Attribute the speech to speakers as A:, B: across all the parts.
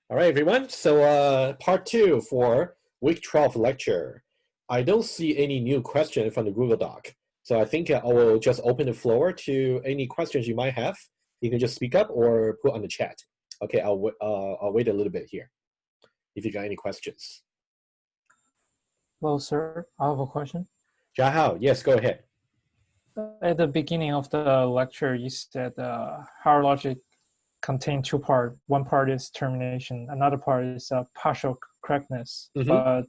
A: All right, everyone. So part 2 for week 12 lecture. I don't see any new question from the Google Doc. So I think I will just open the floor to any questions you might have. You can just speak up or put on the chat. Okay, I'll wait a little bit here if you got any questions.
B: Hello, sir. I have a question.
A: Jahao, yes, go ahead.
B: At the beginning of the lecture, you said hard logic contains two parts. One part is termination. Another part is partial correctness. But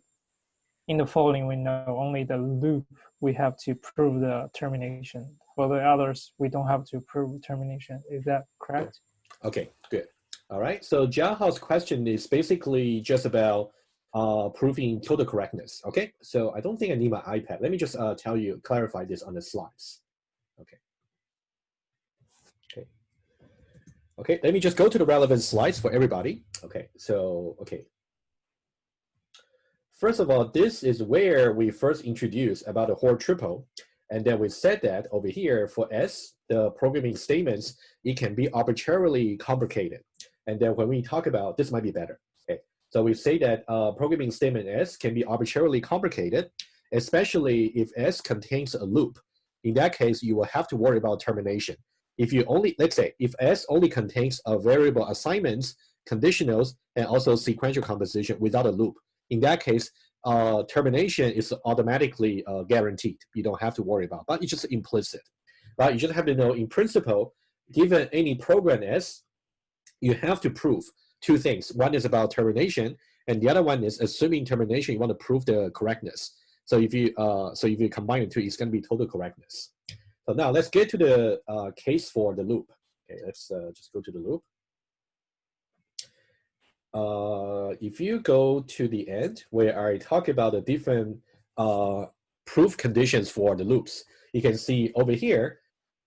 B: in the following, we know only the loop we have to prove the termination. For the others, we don't have to prove termination. Is that correct?
A: Okay, good. All right. So Jahao's question is basically just about proving total correctness. Okay. So I don't think I need my iPad. Let me just clarify this on the slides. Okay. Okay. Okay. Let me just go to the relevant slides for everybody. Okay. So, okay. First of all, this is where we first introduced about the Hoare triple. And then we said that over here for S, the programming statements, it can be arbitrarily complicated. And then when we talk about, this might be better. Okay. So we say that programming statement S can be arbitrarily complicated, especially if S contains a loop. In that case, you will have to worry about termination. If you only, let's say, if S only contains a variable assignments, conditionals, and also sequential composition without a loop, in that case, termination is automatically guaranteed. You don't have to worry about, but it's just implicit. But you just have to know, in principle, given any program S, you have to prove two things. One is about termination, and the other one is assuming termination, you want to prove the correctness. So if you combine the two, it's going to be total correctness. So now let's get to the case for the loop. Okay, let's just go to the loop. If you go to the end where I talk about the different proof conditions for the loops, you can see over here,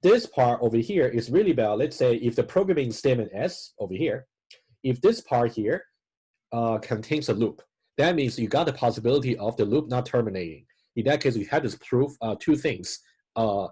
A: this part over here is really about, let's say, if the programming statement S over here, if this part here contains a loop, that means you got the possibility of the loop not terminating. In that case, you have to prove two things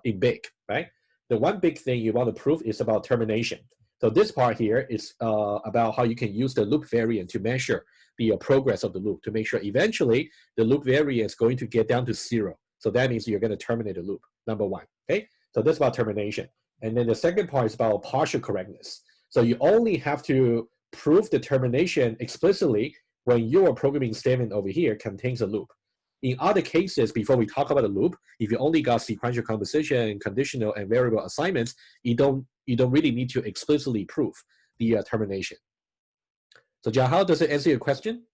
A: in big, right? The one big thing you want to prove is about termination. So this part here is about how you can use the loop variant to measure the progress of the loop to make sure eventually the loop variant is going to get down to 0. So that means you're going to terminate the loop, number one. Okay, so that's about termination. And then the second part is about partial correctness. So you only have to prove the termination explicitly when your programming statement over here contains a loop. In other cases, before we talk about a loop, if you only got sequential composition, conditional, and variable assignments, you don't really need to explicitly prove the termination. So Jahal, does it answer your question?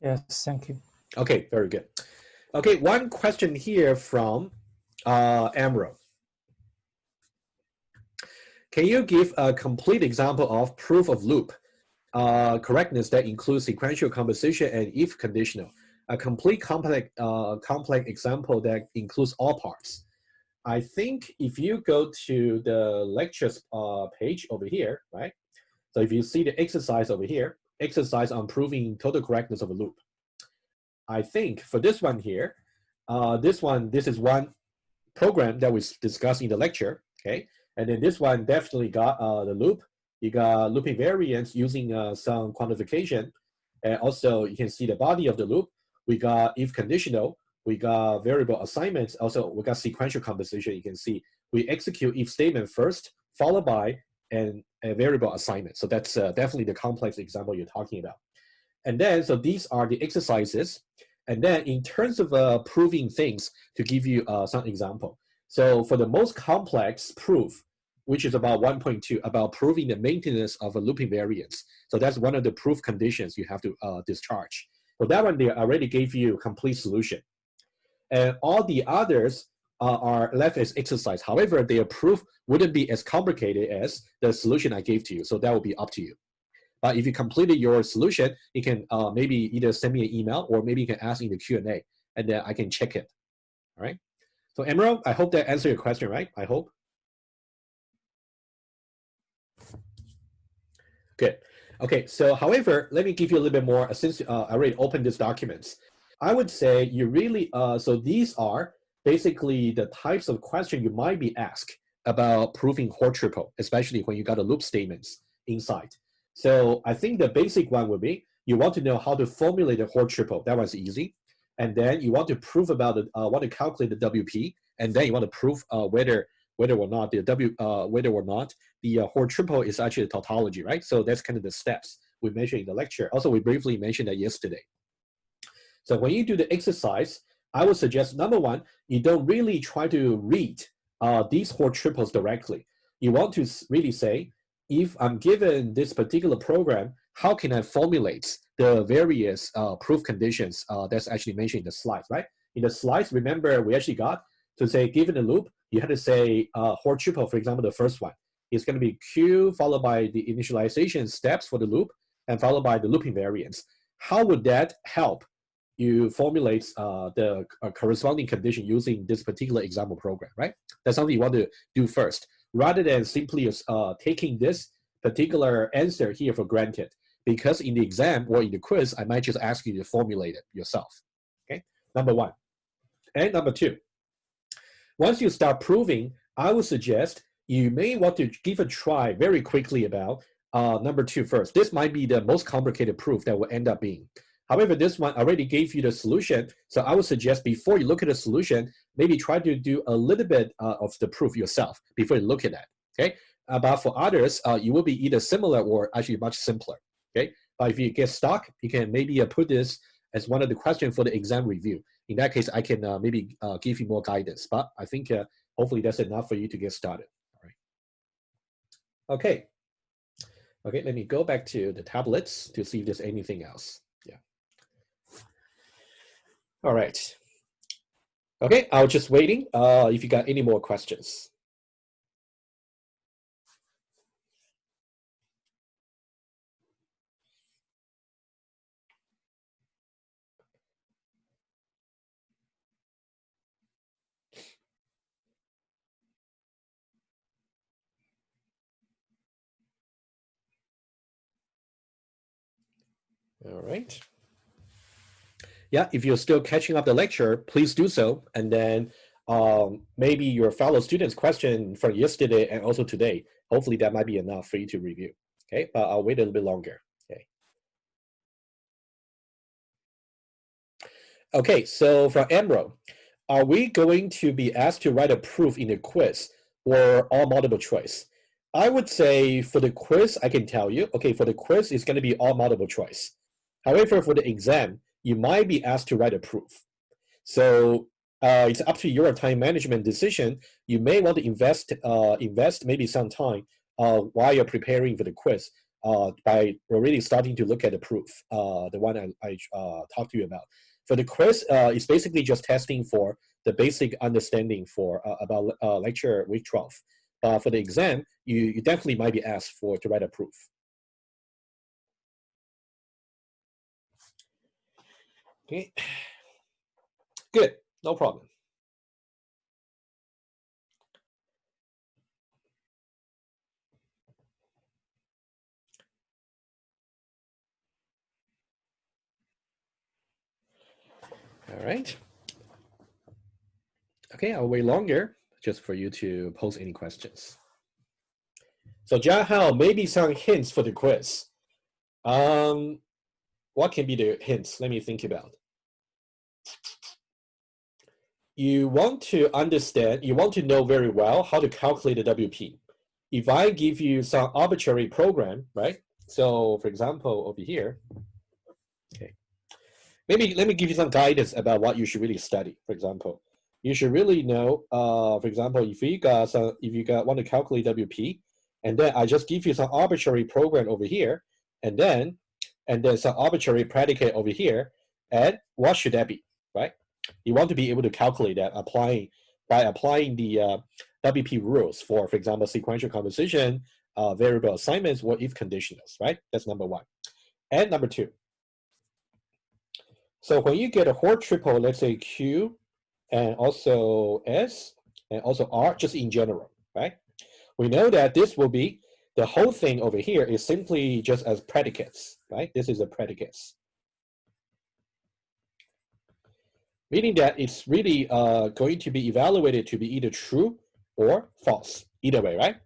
B: Yes, thank you.
A: Okay, very good. Okay, one question here from Amro. Can you give a complete example of proof of loop correctness that includes sequential composition and if conditional? A complete complex example that includes all parts. I think if you go to the lectures page over here, right? So if you see the exercise over here, exercise on proving total correctness of a loop. I think for this one here, this is one program that we discussed in the lecture, okay? And then this one definitely got the loop. You got looping variants using some quantification. And also you can see the body of the loop. We got if conditional. We got variable assignments. Also, we got sequential composition. You can see we execute if statement first, followed by a variable assignment. So that's definitely the complex example you're talking about. And then, so these are the exercises. And then in terms of proving things, to give you some example. So for the most complex proof, which is about 1.2, about proving the maintenance of a looping variance. So that's one of the proof conditions you have to discharge. So that one, they already gave you a complete solution. And all the others are left as exercise. However, their proof wouldn't be as complicated as the solution I gave to you. So that will be up to you. But if you completed your solution, you can maybe either send me an email or maybe you can ask in the Q&A and then I can check it. All right. So Emerald, I hope that answered your question, right? I hope. Good. Okay. So however, let me give you a little bit more since I already opened these documents. I would say you really, so these are basically the types of question you might be asked about proving Hoare triple, especially when you got a loop statements inside. So I think the basic one would be you want to know how to formulate a Hall triple. That one's easy. And then you want to prove about the want to calculate the WP, and then you want to prove whether or not the Hall triple is actually a tautology, right? So that's kind of the steps we mentioned in the lecture. Also, we briefly mentioned that yesterday. So when you do the exercise, I would suggest, number one, you don't really try to read these Hall triples directly. You want to really say, if I'm given this particular program, how can I formulate the various proof conditions that's actually mentioned in the slides, right? In the slides, remember, we actually got to say, given a loop, you had to say Hall triple, for example, the first one is going to be Q followed by the initialization steps for the loop and followed by the looping variance. How would that help you formulate the corresponding condition using this particular example program, right? That's something you want to do first, rather than simply taking this particular answer here for granted. Because in the exam or in the quiz, I might just ask you to formulate it yourself, okay? Number one. And number two, once you start proving, I would suggest you may want to give a try very quickly about number two first. This might be the most complicated proof that will end up being. However, this one already gave you the solution, so I would suggest before you look at the solution, maybe try to do a little bit of the proof yourself before you look at that, okay? But for others, you will be either similar or actually much simpler, okay? But if you get stuck, you can maybe put this as one of the questions for the exam review. In that case, I can maybe give you more guidance, but I think hopefully that's enough for you to get started, all right? Okay, let me go back to the tablets to see if there's anything else. All right. Okay, I was just waiting if you got any more questions. All right. Yeah, if you're still catching up the lecture, please do so. And then maybe your fellow students' question from yesterday and also today, hopefully that might be enough for you to review. Okay, but I'll wait a little bit longer. Okay. Okay, so from Emerald, are we going to be asked to write a proof in a quiz or all multiple choice? I would say for the quiz, I can tell you, okay, for the quiz, it's going to be all multiple choice. However, for the exam, you might be asked to write a proof. So it's up to your time management decision. You may want to invest maybe some time while you're preparing for the quiz by already starting to look at the proof, the one I talked to you about. For the quiz, it's basically just testing for the basic understanding for about lecture week 12. For the exam, you definitely might be asked to write a proof. Okay, good, no problem. All right. Okay, I'll wait longer just for you to pose any questions. So John Hao, maybe some hints for the quiz. What can be the hints? Let me think about. You want to understand, you want to know very well how to calculate the WP. If I give you some arbitrary program, right? So for example, over here, okay. Maybe let me give you some guidance about what you should really study. For example, you should really know, for example, if you want to calculate WP, and then I just give you some arbitrary program over here, and then some arbitrary predicate over here, and what should that be, right? You want to be able to calculate that by applying the WP rules for example, sequential composition, variable assignments, or if conditionals, right? That's number one. And number two. So when you get a Hall triple, let's say Q, and also S, and also R, just in general, right? We know that this will be, the whole thing over here is simply just as predicates, right? This is a predicates. Meaning that it's really going to be evaluated to be either true or false, either way, right?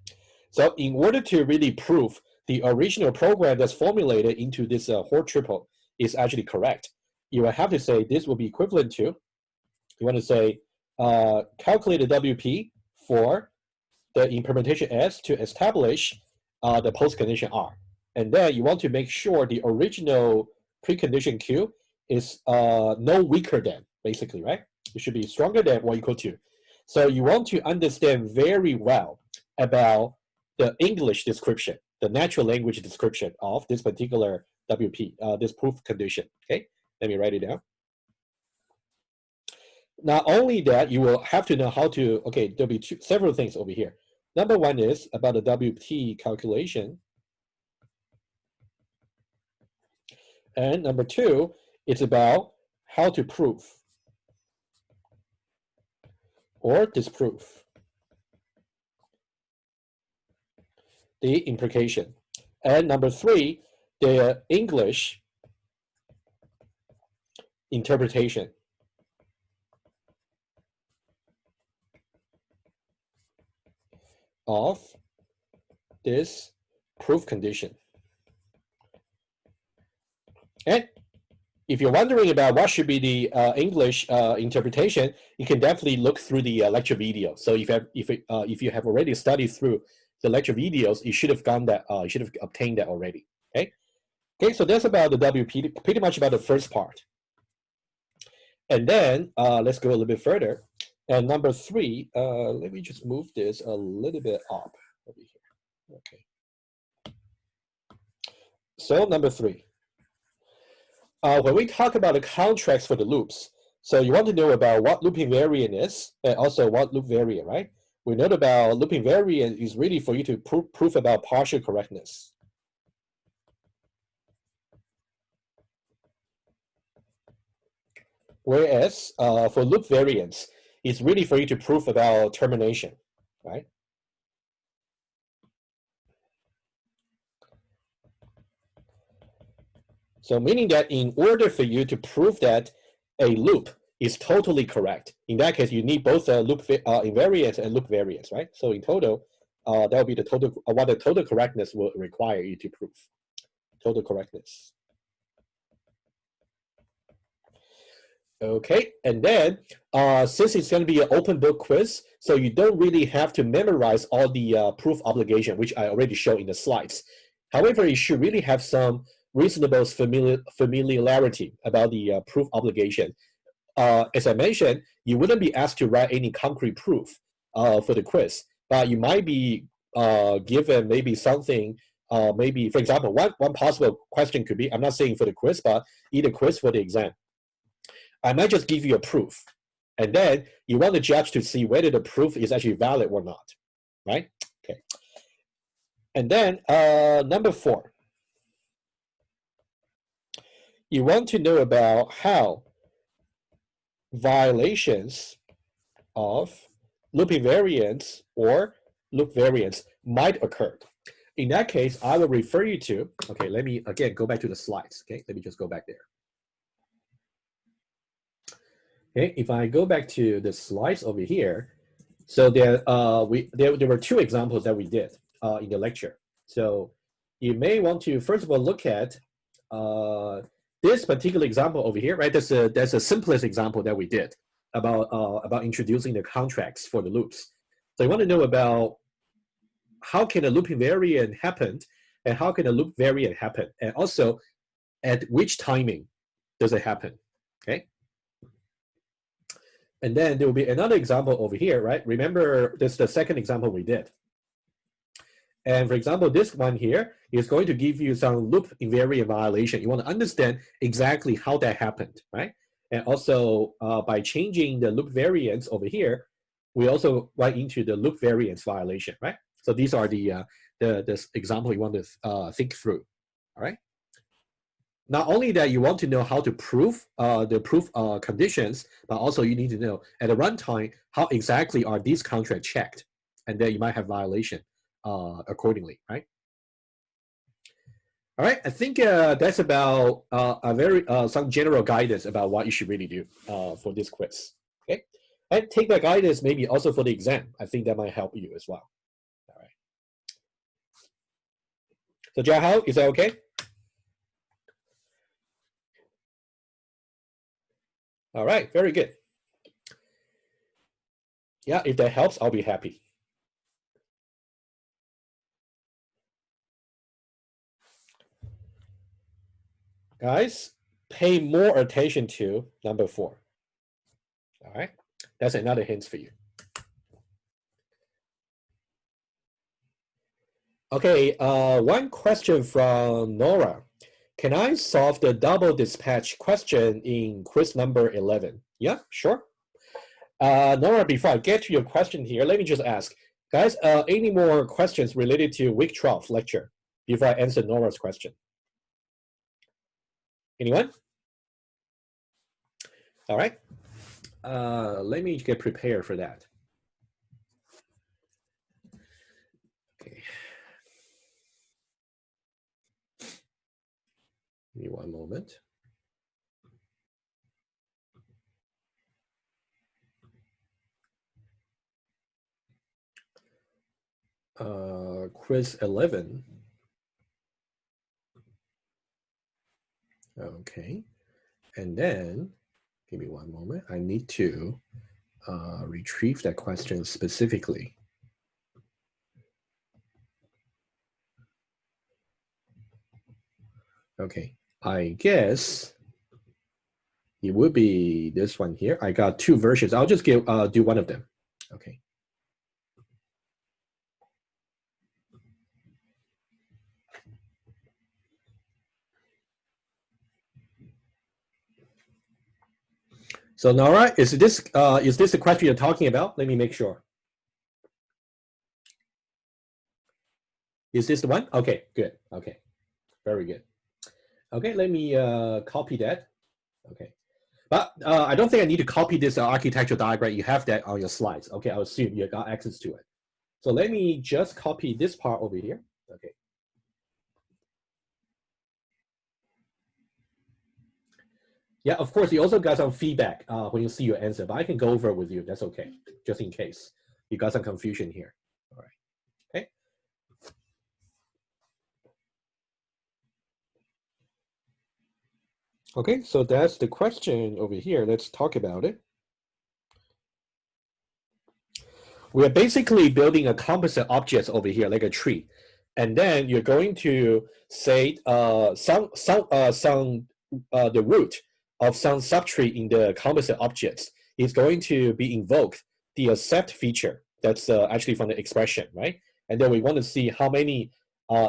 A: So in order to really prove the original program that's formulated into this Hoare triple is actually correct. You will have to say this will be equivalent to, you want to say calculate the WP for the implementation S to establish the post condition R. And then you want to make sure the original precondition Q is no weaker than, basically, right? It should be stronger than or equal to. So you want to understand very well about the English description, the natural language description of this particular WP, this proof condition, okay? Let me write it down. Not only that, you will have to know how to, okay, there'll be several things over here. Number one is about the WT calculation. And number two, it's about how to prove or disprove the implication. And number three, the English interpretation of this proof condition. And if you're wondering about what should be the English interpretation, you can definitely look through the lecture video. So if you have already studied through the lecture videos, you should have gone that. You should have obtained that already. Okay. Okay. So that's about the WP. Pretty much about the first part. And then let's go a little bit further. And number three, let me just move this a little bit up over here. Okay. So number three. When we talk about the contracts for the loops, so you want to know about what loop invariant is and also what loop variant, right? We know about loop invariant is really for you to prove about partial correctness. Whereas for loop variants, it's really for you to prove about termination, right? So meaning that in order for you to prove that a loop is totally correct, in that case, you need both loop invariance and loop variance, right? So in total, that will be the total, what the total correctness will require you to prove. Total correctness. Okay, and then since it's going to be an open book quiz, so you don't really have to memorize all the proof obligation, which I already showed in the slides. However, you should really have some reasonable familiarity about the proof obligation. As I mentioned, you wouldn't be asked to write any concrete proof for the quiz, but you might be given maybe something, maybe, for example, one possible question could be, I'm not saying for the quiz, but either quiz for the exam. I might just give you a proof, and then you want the judge to see whether the proof is actually valid or not, right? Okay. And then number four, you want to know about how violations of loop invariance or loop variance might occur. In that case, I will refer you to, okay, let me again go back to the slides, okay? Let me just go back there. Okay, if I go back to the slides over here, so there were two examples that we did in the lecture. So you may want to first of all look at this particular example over here, right? That's the simplest example that we did about introducing the contracts for the loops. So you want to know about how can a loop invariant happen, and how can a loop variant happen, and also at which timing does it happen? Okay. And then there will be another example over here, right? Remember, this is the second example we did. And for example, this one here is going to give you some loop invariant violation. You want to understand exactly how that happened, right? And also by changing the loop variance over here, we also write into the loop variance violation, right? So these are the example you want to think through, all right? Not only that, you want to know how to prove the proof conditions, but also you need to know at the runtime how exactly are these contracts checked, and then you might have violation accordingly, right? All right, I think that's about some general guidance about what you should really do for this quiz. Okay, and take that guidance maybe also for the exam. I think that might help you as well. All right. So Jiahao, is that okay? All right, very good. Yeah, if that helps, I'll be happy. Guys, pay more attention to number 4. All right, that's another hint for you. Okay, one question from Nora. Can I solve the double dispatch question in quiz number 11? Yeah, sure. Nora, before I get to your question here, let me just ask, guys, any more questions related to week 12 lecture before I answer Nora's question? Anyone? All right. Let me get prepared for that. Okay. Give me one moment. Quiz 11. Okay. And then, give me one moment. I need to retrieve that question specifically. Okay, I guess it would be this one here. I got 2 versions. I'll just do one of them. Okay. So Nora, is this the question you're talking about? Let me make sure. Is this the one? Okay, good. Okay, very good. Okay, let me copy that. Okay, but I don't think I need to copy this architectural diagram. You have that on your slides. Okay, I'll assume you got access to it. So let me just copy this part over here. Okay. Yeah, of course, you also got some feedback when you see your answer, but I can go over it with you. That's okay, just in case you got some confusion here. All right. Okay. Okay, so that's the question over here. Let's talk about it. We are basically building a composite object over here, like a tree, and then you're going to say the root of some subtree in the composite objects is going to be invoked the accept feature. That's actually from the expression, right? And then we want to see how many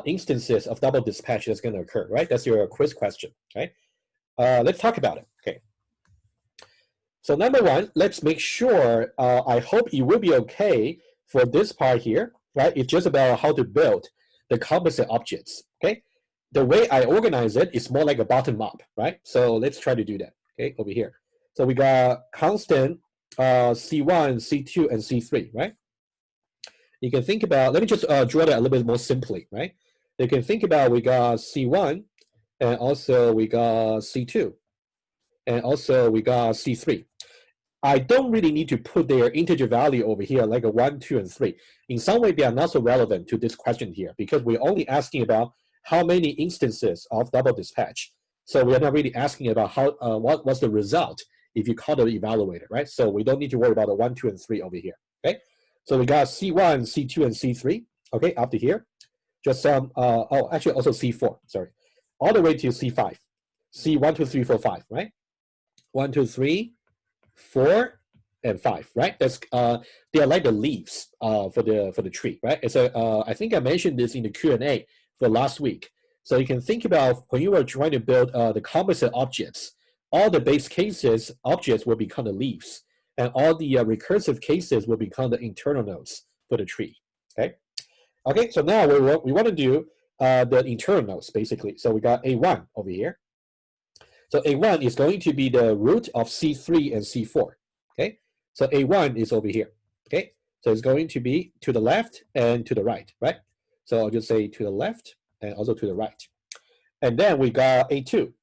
A: instances of double dispatch that's going to occur, right? That's your quiz question, right? Let's talk about it. Okay. So number 1, let's make sure, I hope it will be okay for this part here, right? It's just about how to build the composite objects, okay? The way I organize it is more like a bottom up, right? So let's try to do that, okay, over here. So we got constant C1, C2, and C3, right? You can think about, let me just draw that a little bit more simply, right? You can think about we got C1, and also we got C2, and also we got C3. I don't really need to put their integer value over here like a 1, 2, and 3. In some way, they are not so relevant to this question here because we're only asking about how many instances of double dispatch. So we're not really asking about how what's the result if you call the evaluator, right? So we don't need to worry about the 1, 2, and 3 over here, okay? So we got C1, C2, and C3, okay, up to here. Just some, oh, actually also C4, sorry. All the way to C5. C1, 2, 3, 4, 5, right? 1, 2, 3, 4, and 5, right? That's they are like the leaves for the tree, right? It's a I think I mentioned this in the Q&A for last week. So you can think about when you are trying to build the composite objects, all the base cases objects will become the leaves, and all the recursive cases will become the internal nodes for the tree. Okay. Okay. So now we want to do the internal nodes basically. So we got A1 over here. So A1 is going to be the root of C3 and C4, okay? So A1 is over here, okay? So it's going to be to the left and to the right, right? So I'll just say to the left and also to the right. And then we got A2.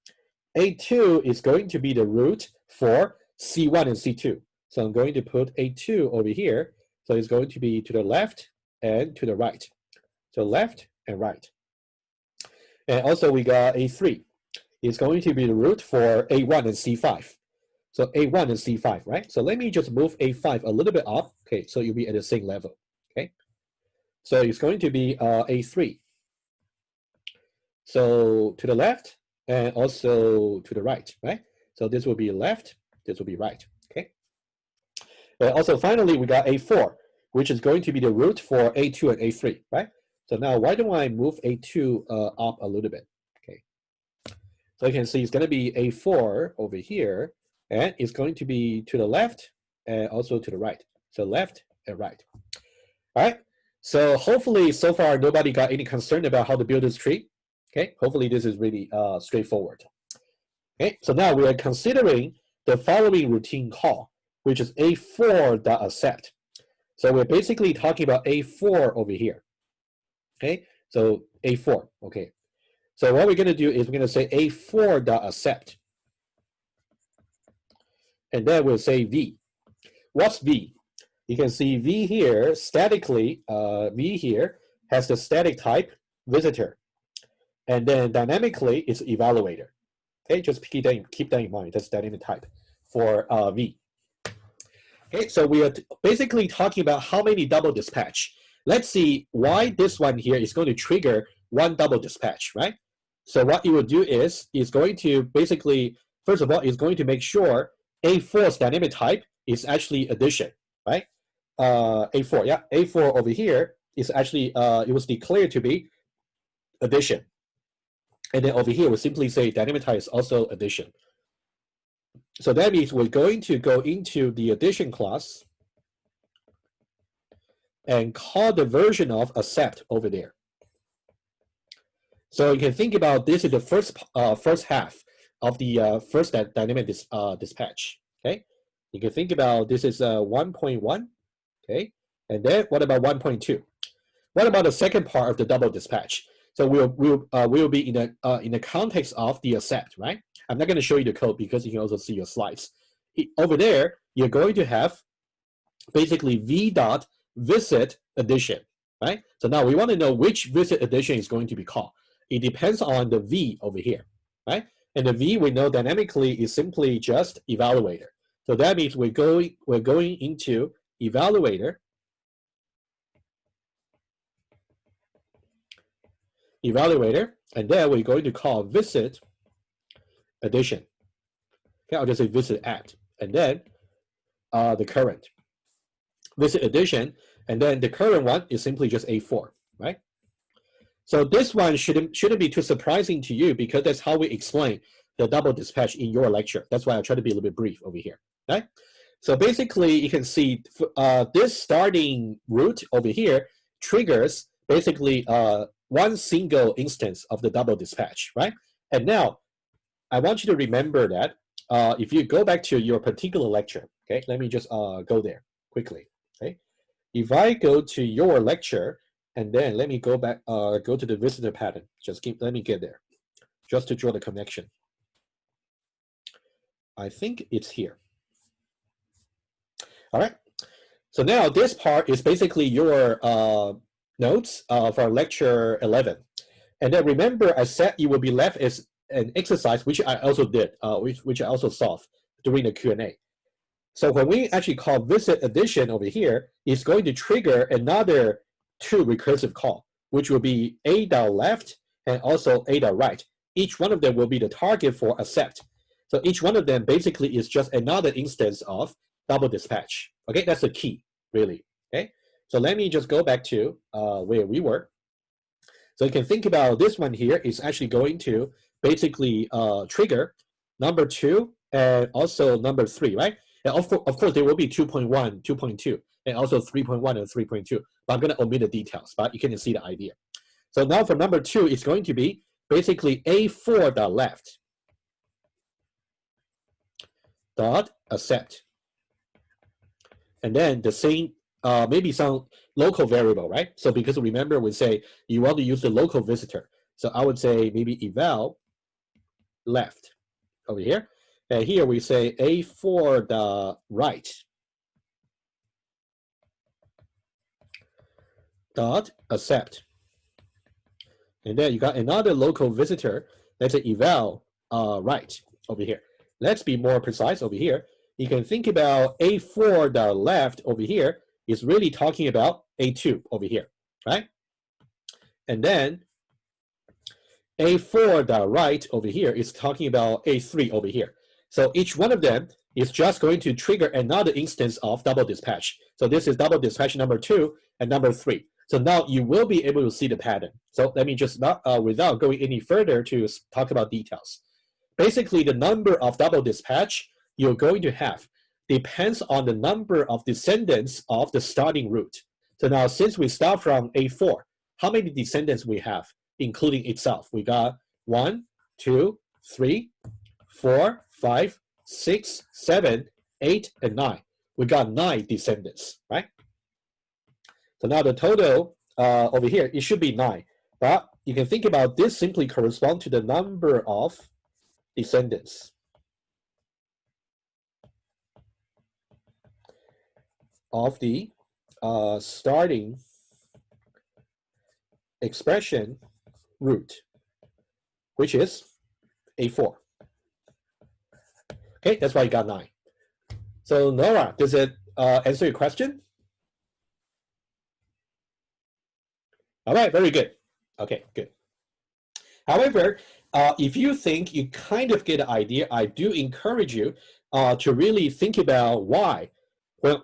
A: A2 is going to be the root for C1 and C2. So I'm going to put A2 over here. So it's going to be to the left and to the right. So left and right. And also we got A3 is going to be the root for A1 and C5. So A1 and C5, right? So let me just move A5 a little bit up. Okay, so you'll be at the same level. Okay, so it's going to be A3. So to the left and also to the right, right? So this will be left, this will be right. Okay. And also finally we got A4, which is going to be the root for A2 and A3, right? So now why don't I move A2 up a little bit? Okay. So you can see it's going to be A4 over here, and it's going to be to the left and also to the right. So left and right. All right. So hopefully so far nobody got any concern about how to build this tree. Okay. Hopefully this is really straightforward. Okay. So now we are considering the following routine call, which is A4.accept. So we're basically talking about A4 over here. Okay. So A4. Okay. So what we're going to do is we're going to say A4.accept. And then we'll say V. What's V? You can see V here, statically, V here has the static type visitor. And then dynamically, it's evaluator. Okay, just keep that in mind. That's dynamic type for V. Okay, so we are basically talking about how many double dispatch. Let's see why this one here is going to trigger one double dispatch, right? So what it will do is it's going to basically, first of all, it's going to make sure A4's dynamic type is actually addition, right? A4, yeah, A4 over here is actually, it was declared to be addition. And then over here, we simply say dynamic type is also addition. So that means we're going to go into the addition class and call the version of accept over there. So you can think about this is the first half of the first dynamic dispatch. Okay, you can think about this is 1.1. Okay, and then what about 1.2? What about the second part of the double dispatch? So we'll be in the context of the accept, right? I'm not going to show you the code because you can also see your slides. Over there, you're going to have basically v dot visit addition, right? So now we want to know which visit addition is going to be called. It depends on the v over here, right? And the v we know dynamically is simply just evaluator. So that means we're going into evaluator, and then we're going to call visit addition. Okay, I'll just say visit at, and then the current visit addition, and then the current one is simply just A4, right? So this one shouldn't be too surprising to you because that's how we explain the double dispatch in your lecture. That's why I try to be a little bit brief over here, right? So basically, you can see this starting root over here triggers basically one single instance of the double dispatch, right? And now, I want you to remember that if you go back to your particular lecture, okay, let me just go there quickly, okay? If I go to your lecture, and then let me go back, go to the visitor pattern, let me get there, just to draw the connection. I think it's here. All right, so now this part is basically your notes for lecture 11. And then remember, I said you will be left as an exercise, which I also did, which I also solved during the Q&A. So when we actually call visit addition over here, it's going to trigger another two recursive call, which will be a.left and also a.right. Each one of them will be the target for accept. So each one of them basically is just another instance of double dispatch. Okay, that's the key, really. Okay, so let me just go back to where we were. So you can think about this one here is actually going to basically trigger number 2 and also number 3, right? And of course, there will be 2.1, 2.2, and also 3.1 and 3.2. But I'm going to omit the details, but you can see the idea. So now for number 2, it's going to be basically A4.left dot accept. And then the same, maybe some local variable, right? So because remember, we say you want to use the local visitor. So I would say maybe eval left over here. And here we say A4 the right dot accept. And then you got another local visitor. Let's say eval right over here. Let's be more precise over here. You can think about A4 the left over here is really talking about A2 over here, right? And then A4 the right over here is talking about A3 over here. So each one of them is just going to trigger another instance of double dispatch. So this is double dispatch number 2 and number 3. So now you will be able to see the pattern. So let me just not, without going any further to talk about details. Basically, the number of double dispatch you're going to have depends on the number of descendants of the starting root. So now since we start from A4, how many descendants we have, including itself? We got 1, 2, 3, 4, 5, 6, 7, 8, and 9. We got 9 descendants, right? So now the total over here, it should be 9. But you can think about this simply correspond to the number of descendants of the starting expression root, which is A4. Okay, that's why you got 9. So Nora, does it answer your question? All right, very good. Okay, good. However, if you think you kind of get an idea, I do encourage you to really think about why.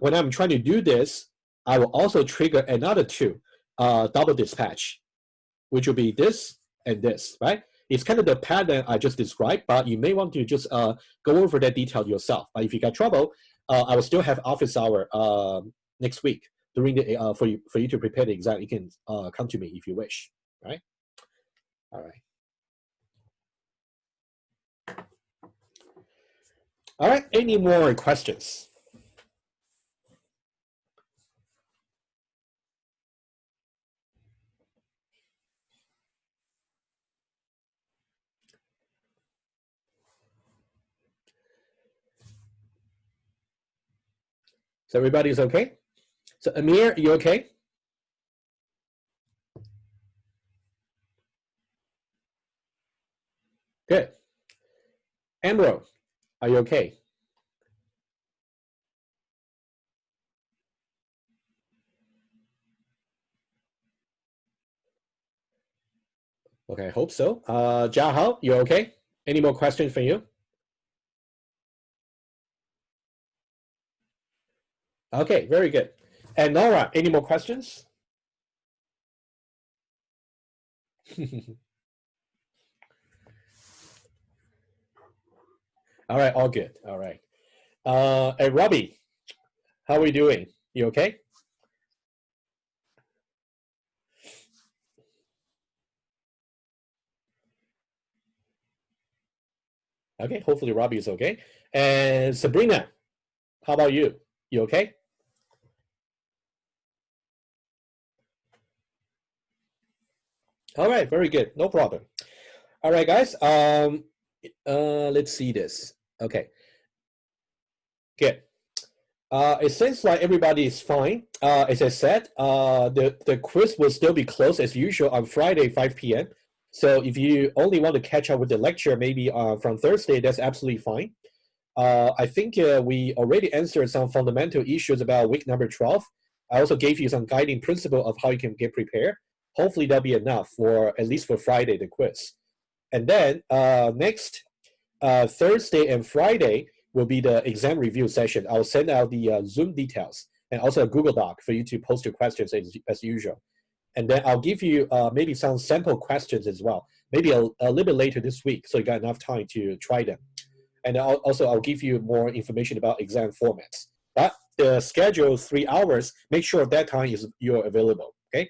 A: When I'm trying to do this, I will also trigger another 2 double dispatch, which will be this and this, right? It's kind of the pattern I just described, but you may want to just go over that detail yourself. But if you got trouble, I will still have office hour next week during the for you to prepare the exam. You can come to me if you wish, right? All right. All right. Any more questions? So everybody's okay? So Amir, you okay? Good. Amro, are you okay? Okay, I hope so. Jiahao, you okay? Any more questions for you? Okay, very good. And Nora, any more questions? All right, all good. All right. And Robbie, how are we doing? You okay? Okay, hopefully Robbie is okay. And Sabrina, how about you? You okay? All right, very good. No problem. All right, guys. Let's see this. Okay. Good. It seems like everybody is fine. As I said, the quiz will still be closed as usual on Friday, 5 p.m. So if you only want to catch up with the lecture, maybe from Thursday, that's absolutely fine. I think we already answered some fundamental issues about week number 12. I also gave you some guiding principle of how you can get prepared. Hopefully that'll be enough for at least for Friday, the quiz. And then next Thursday and Friday will be the exam review session. I'll send out the Zoom details and also a Google Doc for you to post your questions as usual. And then I'll give you maybe some sample questions as well, maybe a little bit later this week, so you got enough time to try them. And I'll give you more information about exam formats. But the schedule 3 hours, make sure that time you're available, okay?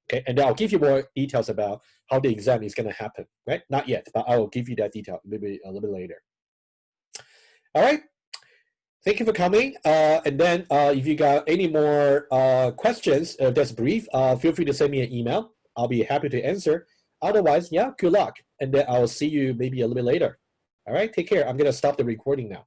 A: Okay, and then I'll give you more details about how the exam is going to happen, right? Not yet, but I will give you that detail maybe a little bit later. All right. Thank you for coming. And then if you got any more questions that's brief, feel free to send me an email. I'll be happy to answer. Otherwise, yeah, good luck. And then I'll see you maybe a little bit later. All right, take care. I'm going to stop the recording now.